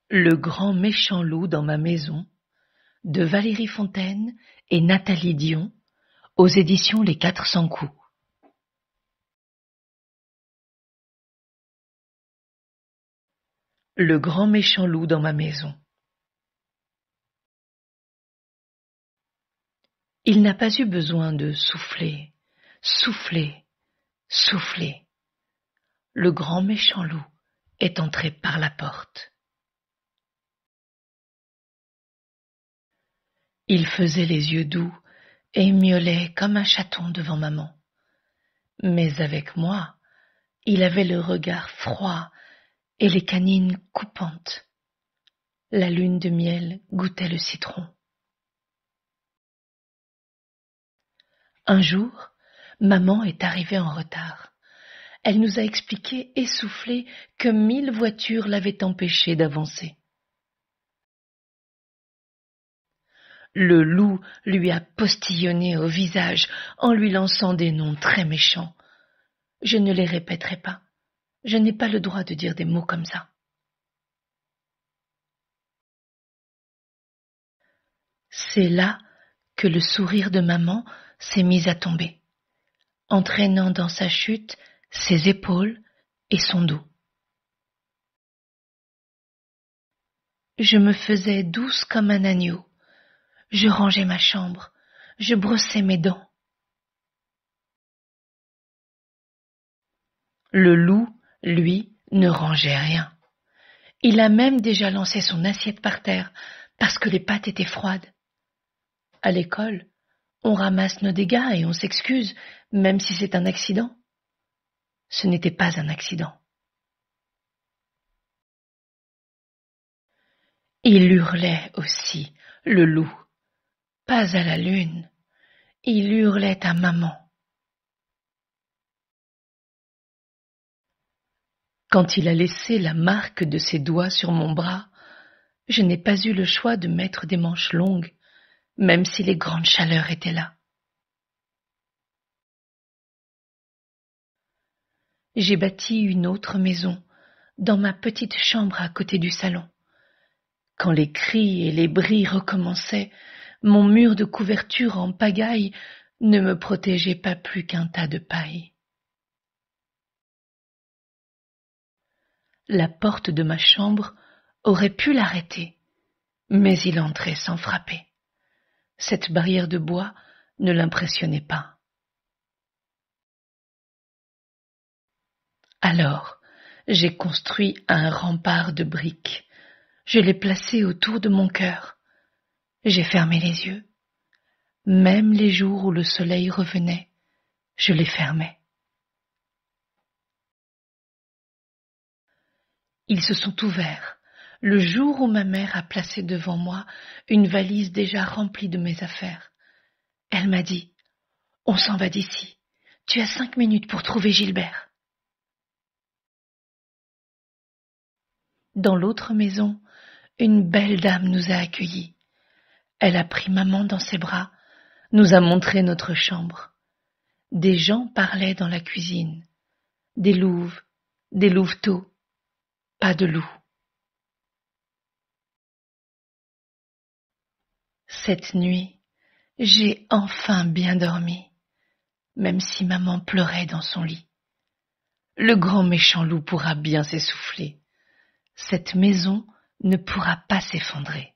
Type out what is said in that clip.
Le grand méchant loup dans ma maison, de Valérie Fontaine et Nathalie Dion, aux éditions Les 400 coups. Le grand méchant loup dans ma maison. Il n'a pas eu besoin de souffler, souffler, souffler. Le grand méchant loup est entré par la porte. Il faisait les yeux doux et miaulait comme un chaton devant maman. Mais avec moi, il avait le regard froid et les canines coupantes. La lune de miel goûtait le citron. Un jour, maman est arrivée en retard. Elle nous a expliqué, essoufflée, que 1000 voitures l'avaient empêchée d'avancer. Le loup lui a postillonné au visage en lui lançant des noms très méchants. Je ne les répéterai pas. Je n'ai pas le droit de dire des mots comme ça. C'est là que le sourire de maman s'est mis à tomber, entraînant dans sa chute ses épaules et son dos. Je me faisais douce comme un agneau. Je rangeais ma chambre, je brossais mes dents. Le loup, lui, ne rangeait rien. Il a même déjà lancé son assiette par terre parce que les pâtes étaient froides. À l'école, on ramasse nos dégâts et on s'excuse, même si c'est un accident. Ce n'était pas un accident. Il hurlait aussi, le loup. Pas à la lune. Il hurlait à maman. Quand il a laissé la marque de ses doigts sur mon bras, je n'ai pas eu le choix de mettre des manches longues, même si les grandes chaleurs étaient là. J'ai bâti une autre maison, dans ma petite chambre à côté du salon. Quand les cris et les bris recommençaient, mon mur de couverture en pagaille ne me protégeait pas plus qu'un tas de paille. La porte de ma chambre aurait pu l'arrêter, mais il entrait sans frapper. Cette barrière de bois ne l'impressionnait pas. Alors, j'ai construit un rempart de briques. Je l'ai placé autour de mon cœur. J'ai fermé les yeux. Même les jours où le soleil revenait, je les fermais. Ils se sont ouverts le jour où ma mère a placé devant moi une valise déjà remplie de mes affaires. Elle m'a dit « On s'en va d'ici. Tu as 5 minutes pour trouver Gilbert. » Dans l'autre maison, une belle dame nous a accueillis. Elle a pris maman dans ses bras, nous a montré notre chambre. Des gens parlaient dans la cuisine. Des louveteaux, pas de loups. Cette nuit, j'ai enfin bien dormi, même si maman pleurait dans son lit. Le grand méchant loup pourra bien s'essouffler. Cette maison ne pourra pas s'effondrer.